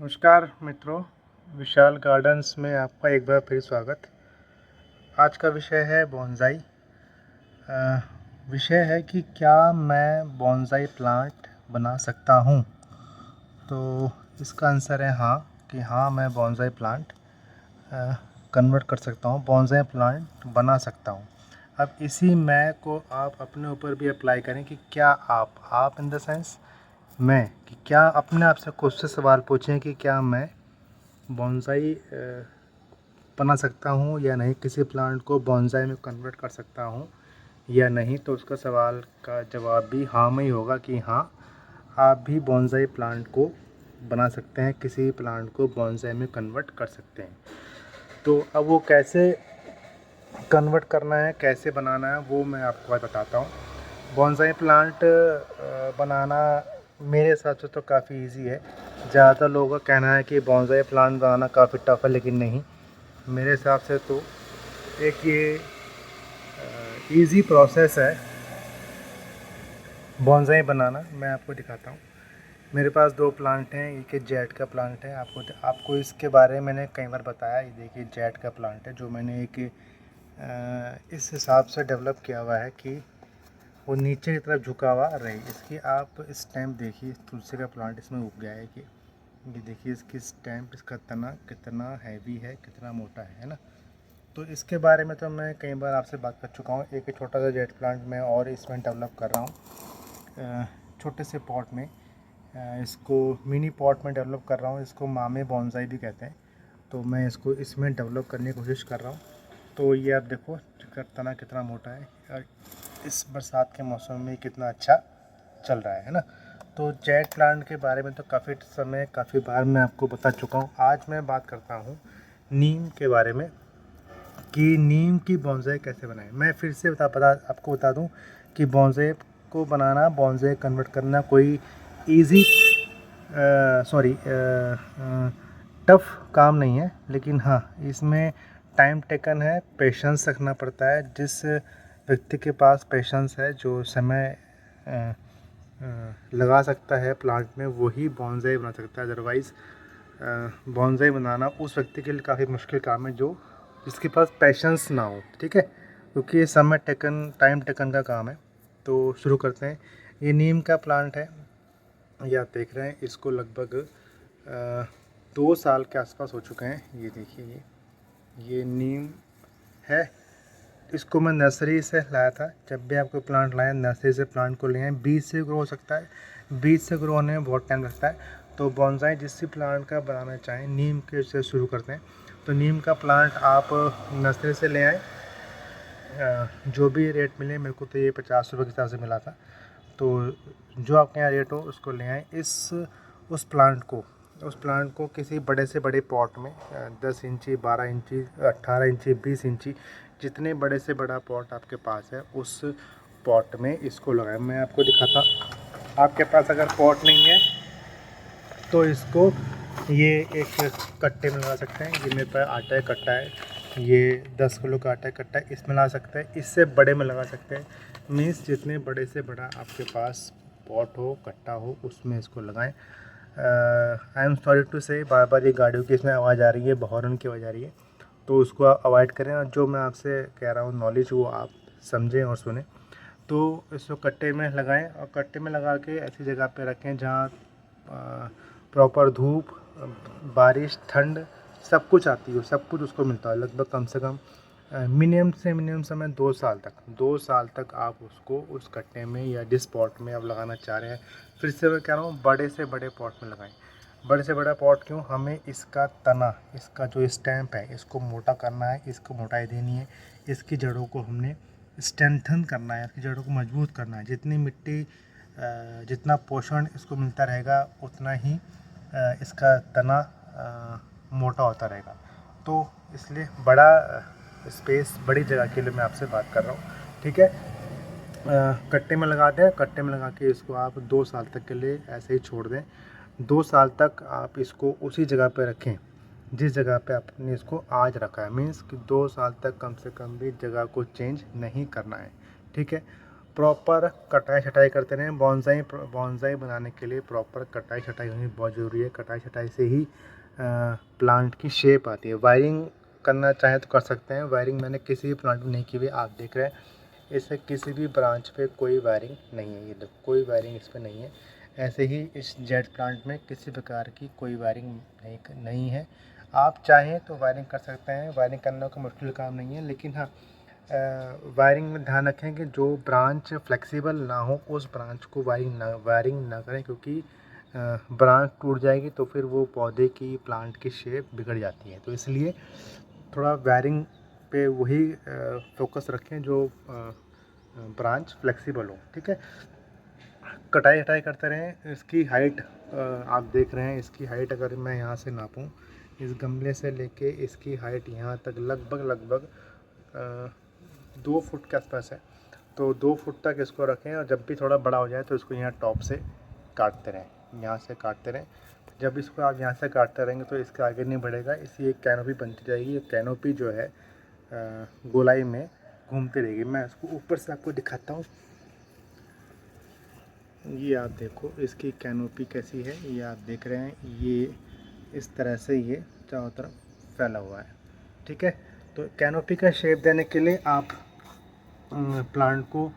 नमस्कार मित्रों, विशाल गार्डन्स में आपका एक बार फिर स्वागत। आज का विषय है बोनसाई। विषय है कि क्या मैं बोनसाई प्लांट बना सकता हूँ। तो इसका आंसर है हाँ, कि हाँ मैं बोनसाई प्लांट कन्वर्ट कर सकता हूँ, बोनसाई प्लांट बना सकता हूँ। अब इसी मैं को आप अपने ऊपर भी अप्लाई करें कि क्या आप इन द सेंस मैं, कि क्या अपने आप से खुद से सवाल पूछें कि क्या मैं बोनसाई बना सकता हूँ या नहीं, किसी प्लांट को बोनसाई में कन्वर्ट कर सकता हूँ या नहीं। तो उसका सवाल का जवाब भी हाँ में ही होगा कि हाँ, आप भी बोनसाई प्लांट को बना सकते हैं, किसी प्लांट को बोनसाई में कन्वर्ट कर सकते हैं। तो अब वो कैसे कन्वर्ट करना है, कैसे बनाना है, वो मैं आपको आज बताता हूँ। बोनसाई प्लांट बनाना मेरे हिसाब से तो काफ़ी इजी है। ज़्यादातर लोगों का कहना है कि बोनसाई प्लांट बनाना काफ़ी टफ है, लेकिन नहीं, मेरे हिसाब से तो एक ये इजी प्रोसेस है बोनसाई बनाना। मैं आपको दिखाता हूँ। मेरे पास दो प्लांट हैं। एक जेट का प्लांट है, आपको इसके बारे में मैंने कई बार बताया। ये देखिए जेट का प्लांट है, जो मैंने एक इस हिसाब से डेवलप किया हुआ है कि वो नीचे की तरफ झुका हुआ रहे। इसकी आप स्टेम देखिए, तुलसी का प्लांट इसमें उग गया है कि ये देखिए इसकी स्टेम, इसका तना कितना हैवी है, कितना मोटा है ना। तो इसके बारे में तो मैं कई बार आपसे बात कर चुका हूँ। एक छोटा सा जेट प्लांट मैं और इसमें डेवलप कर रहा हूँ, छोटे से पॉट में। इसको मिनी पॉट में डेवलप कर रहा हूँ। इसको मामे बोनसाई भी कहते हैं। तो मैं इसको इसमें डेवलप करने की कोशिश कर रहा हूँ। तो ये आप देखो तना कितना मोटा है, और इस बरसात के मौसम में कितना अच्छा चल रहा है ना। तो जेट प्लांट के बारे में तो काफ़ी बार मैं आपको बता चुका हूँ। आज मैं बात करता हूँ नीम के बारे में, कि नीम की बोनसाई कैसे बनाएं। मैं फिर से आपको बता दूं कि बोनसाई को बनाना, बोनसाई कन्वर्ट करना कोई इजी टफ काम नहीं है, लेकिन हाँ इसमें टाइम टेकन है, पेशेंस रखना पड़ता है। जिस व्यक्ति के पास पेशेंस है, जो समय लगा सकता है प्लांट में, वही बोनसाई बना सकता है। अदरवाइज़ बोनसाई बनाना उस व्यक्ति के लिए काफ़ी मुश्किल काम है जो जिसके पास पेशेंस ना हो, ठीक है, क्योंकि ये टाइम टेकन का काम है। तो शुरू करते हैं। ये नीम का प्लांट है, ये आप देख रहे हैं। इसको लगभग 2 साल के आसपास हो चुके हैं। ये देखिए ये नीम है। इसको मैं नर्सरी से लाया था। जब भी आपको प्लांट लाएं, नर्सरी से प्लांट को ले आएँ। बीज से ग्रो हो सकता है, बीज से ग्रो होने में बहुत टाइम लगता है। तो बोनसाई जिस भी प्लांट का बनाना चाहें, नीम के से शुरू करते हैं। तो नीम का प्लांट आप नर्सरी से ले आएँ। जो भी रेट मिले, मेरे को तो ये 50 रुपये के हिसाब से मिला था। तो जो आपके यहाँ रेट हो उसको ले आएँ। उस प्लांट को किसी बड़े से बड़े पॉट में, 10 इंची, 12 इंची, 18 इंची, 20 इंची, जितने बड़े से बड़ा पॉट आपके पास है, उस पॉट में इसको लगाएं। मैं आपको दिखाता। आपके पास अगर पॉट नहीं है तो इसको ये एक कट्टे में लगा सकते हैं। ये मेरे पास आटा है, कट्टा है, ये 10 किलो का आटा है, कट्टा है, इसमें लगा सकते हैं। इससे बड़े में लगा सकते हैं। मीन्स जितने बड़े से बड़ा आपके पास पॉट हो, कट्टा हो, उसमें इसको लगाएं। आई एम सॉरी टू से, बार बार ये गाड़ियों की इसमें आवाज़ आ रही है, हॉर्न की आवाज़ आ रही है, तो उसको अवॉइड करें। और जो मैं आपसे कह रहा हूँ नॉलेज, वो आप समझें और सुने। तो इसको कट्टे में लगाएं, और कट्टे में लगा के ऐसी जगह पे रखें जहाँ प्रॉपर धूप, बारिश, ठंड सब कुछ आती हो, सब कुछ उसको मिलता है। लगभग कम से कम मिनिमम से मिनिमम समय 2 साल तक आप उसको उस कट्टे में या जिस पॉट में आप लगाना चाह रहे हैं, फिर से मैं कह रहा हूँ बड़े से बड़े पॉट में लगाएं। बड़े से बड़ा पॉट क्यों? हमें इसका तना, इसका जो स्टैम्प है, इसको मोटा करना है, इसको मोटाई देनी है। इसकी जड़ों को हमने स्ट्रेंथन करना है, इसकी जड़ों को मजबूत करना है। जितनी मिट्टी, जितना पोषण इसको मिलता रहेगा, उतना ही इसका तना मोटा होता रहेगा। तो इसलिए बड़ा स्पेस, बड़ी जगह के लिए मैं आपसे बात कर रहा हूँ, ठीक है। कट्टे में लगा दें। कट्टे में लगा के इसको आप 2 साल तक के लिए ऐसे ही छोड़ दें। 2 साल तक आप इसको उसी जगह पे रखें जिस जगह पे आपने इसको आज रखा है। मीन्स कि 2 साल तक कम से कम भी जगह को चेंज नहीं करना है, ठीक है। प्रॉपर कटाई छटाई करते रहें। बॉन्साई बनाने के लिए प्रॉपर कटाई छटाई होनी बहुत ज़रूरी है। कटाई छटाई से ही प्लांट की शेप आती है। वायरिंग करना चाहे तो कर सकते हैं। वायरिंग मैंने किसी भी प्लांट में नहीं की हुई, आप देख रहे हैं इससे किसी भी ब्रांच पे कोई वायरिंग नहीं है। ये देखो कोई वायरिंग इस पर नहीं है। ऐसे ही इस जेड प्लांट में किसी प्रकार की कोई वायरिंग नहीं है। आप चाहें तो वायरिंग कर सकते हैं, वायरिंग करना कोई मुश्किल काम नहीं है। लेकिन हाँ, वायरिंग में ध्यान रखें कि जो ब्रांच फ्लेक्सिबल ना हो उस ब्रांच को वायरिंग ना करें, क्योंकि ब्रांच टूट जाएगी तो फिर वो पौधे की प्लांट की शेप बिगड़ जाती है। तो इसलिए थोड़ा वायरिंग पे वही फोकस रखें जो ब्रांच फ्लेक्सिबल हो। ठीक है, कटाई हटाई करते रहें। इसकी हाइट आप देख रहे हैं, इसकी हाइट अगर मैं यहाँ से नापूं, इस गमले से लेके इसकी हाइट यहाँ तक लगभग 2 फुट के आसपास है। तो 2 फुट तक इसको रखें और जब भी थोड़ा बड़ा हो जाए तो इसको यहाँ टॉप से काटते रहें, यहाँ से काटते रहें। जब इसको आप यहाँ से काटते रहेंगे तो इसके आगे नहीं बढ़ेगा, इसकी एक कैनोपी बनती जाएगी। ये कैनोपी जो है गोलाई में घूमती रहेगी। मैं इसको ऊपर से आपको दिखाता हूँ। ये आप देखो इसकी कैनोपी कैसी है, ये आप देख रहे हैं। ये इस तरह से ये चारों तरफ फैला हुआ है। ठीक है, तो कैनोपी का शेप देने के लिए आप प्लांट को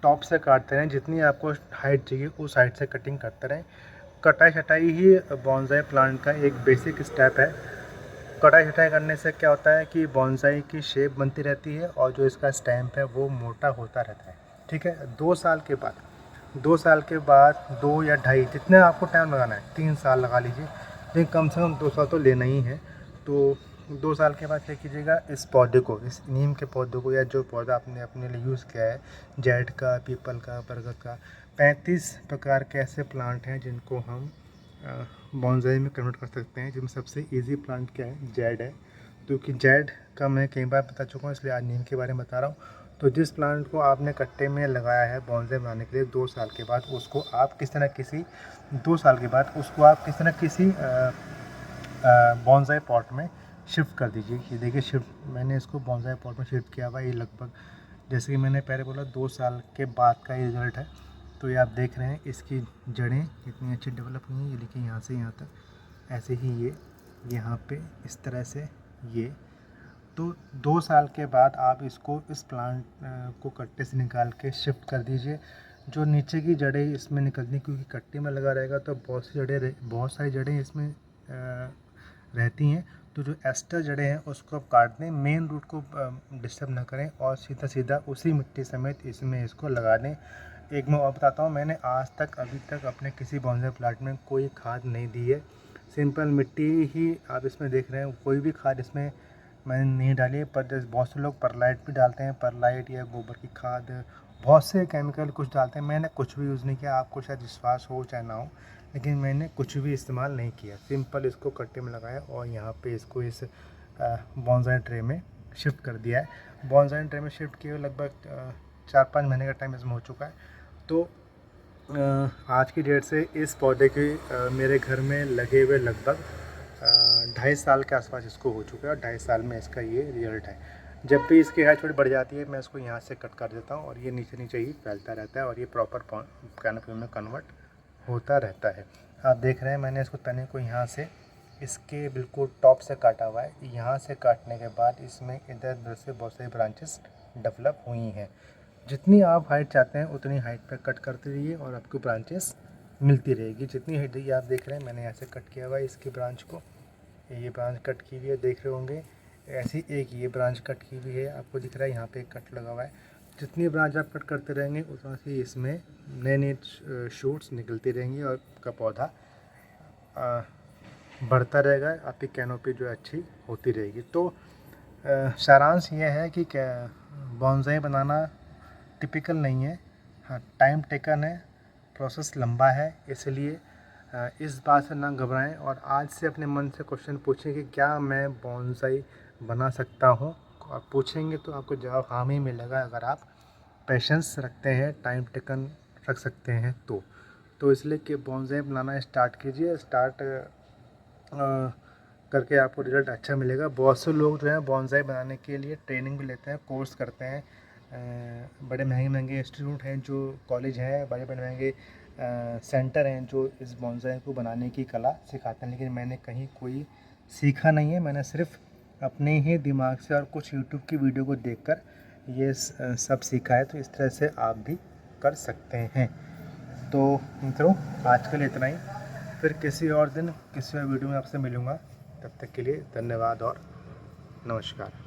टॉप से काटते रहें। जितनी आपको हाइट चाहिए उस हाइट से कटिंग करते रहें। कटाई छटाई ही बॉन्साई प्लांट का एक बेसिक स्टेप है। कटाई छटाई करने से क्या होता है कि बॉन्साई की शेप बनती रहती है और जो इसका स्टैम्प है वो मोटा होता रहता है। ठीक है, 2 साल के बाद 2 या ढाई, जितने आपको टाइम लगाना है, 3 साल लगा लीजिए, लेकिन कम से कम 2 साल तो लेना ही है। तो 2 साल के बाद क्या कीजिएगा, इस पौधे को, इस नीम के पौधे को या जो पौधा आपने अपने लिए यूज़ किया है, जेड का, पीपल का, बरगद का, 35 प्रकार के ऐसे प्लांट हैं जिनको हम बॉन्साई में कन्वर्ट कर सकते हैं। जिनमें सबसे इजी प्लांट क्या है, जेड है। क्योंकि जेड का मैं कई बार बता चुका हूँ, इसलिए आज नीम के बारे में बता रहा हूँ। तो जिस प्लांट को आपने कट्टे में लगाया है बॉन्साई बनाने के लिए, 2 साल के बाद उसको आप किसी न किसी 2 साल के बाद उसको आप किसी न किसी बॉन्साई पॉट में शिफ्ट कर दीजिए। ये देखिए शिफ्ट, मैंने इसको बॉन्साई पॉट में शिफ्ट किया हुआ है। ये लगभग, जैसे कि मैंने पहले बोला, 2 साल के बाद का ये रिज़ल्ट है। तो ये आप देख रहे हैं इसकी जड़ें कितनी अच्छी डेवलप हुई हैं। ये देखिए यहाँ से यहाँ तक, ऐसे ही ये यहाँ पे इस तरह से ये। तो 2 साल के बाद आप इसको, इस प्लांट को कट्टे से निकाल के शिफ्ट कर दीजिए। जो नीचे की जड़ें इसमें निकलती, क्योंकि कट्टे में लगा रहेगा तो बहुत सारी जड़ें इसमें रहती हैं। तो जो एस्टर जड़ें हैं उसको आप काट दें, मेन रूट को डिस्टर्ब ना करें और सीधा सीधा उसी मिट्टी समेत इसमें इसको लगा दें। एक मैं और बताता हूँ, मैंने आज तक अभी तक अपने किसी बॉन्साई प्लांट में कोई खाद नहीं दी है। सिंपल मिट्टी ही आप इसमें देख रहे हैं, कोई भी खाद इसमें मैंने नहीं डाली है। पर जैसे बहुत से लोग परलाइट भी डालते हैं, परलाइट या गोबर की खाद, बहुत से केमिकल कुछ डालते हैं। मैंने कुछ भी यूज़ नहीं किया। आपको शायद विश्वास हो चाहे ना हो, लेकिन मैंने कुछ भी इस्तेमाल नहीं किया। सिंपल इसको कट्टे में लगाया और यहाँ पे इसको इस बॉन्साई ट्रे में शिफ्ट कर दिया है। बॉन्साई ट्रे में शिफ्ट किए लगभग 4-5 महीने का टाइम इसमें हो चुका है। तो आज की डेट से इस पौधे के मेरे घर में लगे हुए लगभग 2.5 साल के आसपास इसको हो चुका है और 2.5 साल में इसका ये रिजल्ट है। जब भी इसकी हाइट थोड़ी बढ़ जाती है मैं इसको यहाँ से कट कर देता हूँ और ये नीचे नीचे ही फैलता रहता है और ये प्रॉपर कैनोपी में कन्वर्ट होता रहता है। आप देख रहे हैं मैंने इसको तने को यहाँ से इसके बिल्कुल टॉप से काटा हुआ है। यहाँ से काटने के बाद इसमें इधर उधर से बहुत सारी ब्रांचेस डेवलप हुई हैं। जितनी आप हाइट चाहते हैं उतनी हाइट पे कट करते रहिए और आपको ब्रांचेस मिलती रहेगी। जितनी हाइट देखिए, आप देख रहे हैं मैंने ऐसे कट किया हुआ है इसकी ब्रांच को, ये ब्रांच कट की हुई है, देख रहे होंगे। ऐसी एक ये ब्रांच कट की हुई है, आपको दिख रहा है यहाँ पे एक कट लगा हुआ है। जितनी ब्रांच आप कट करते रहेंगे उतना से इसमें नए नए शूट्स निकलती रहेंगी और आपका पौधा बढ़ता रहेगा, आपकी कैनोपी जो अच्छी होती रहेगी। तो सारांश ये है कि बॉन्साई बनाना टिपिकल नहीं है। हाँ, टाइम टेकन है, प्रोसेस लंबा है, इसलिए इस बात से ना घबराएं और आज से अपने मन से क्वेश्चन पूछें कि क्या मैं बॉन्साई बना सकता हूँ। आप पूछेंगे तो आपको जवाब हाँ में ही मिलेगा अगर आप पेशेंस रखते हैं, टाइम टेकन रख सकते हैं तो इसलिए कि बॉन्साई बनाना स्टार्ट कीजिए। स्टार्ट करके आपको रिज़ल्ट अच्छा मिलेगा। बहुत से लोग जो है बॉन्साई बनाने के लिए ट्रेनिंग भी लेते हैं, कोर्स करते हैं, बड़े महंगे महंगे इंस्टीट्यूट हैं, जो कॉलेज हैं, बड़े बड़े महंगे सेंटर हैं जो इस बोनसाई को बनाने की कला सिखाते हैं, लेकिन मैंने कहीं कोई सीखा नहीं है। मैंने सिर्फ अपने ही दिमाग से और कुछ यूट्यूब की वीडियो को देखकर ये सब सीखा है। तो इस तरह से आप भी कर सकते हैं। तो मित्रों, आज के लिए इतना ही। फिर किसी और दिन किसी और वीडियो में आपसे मिलूँगा। तब तक के लिए धन्यवाद और नमस्कार।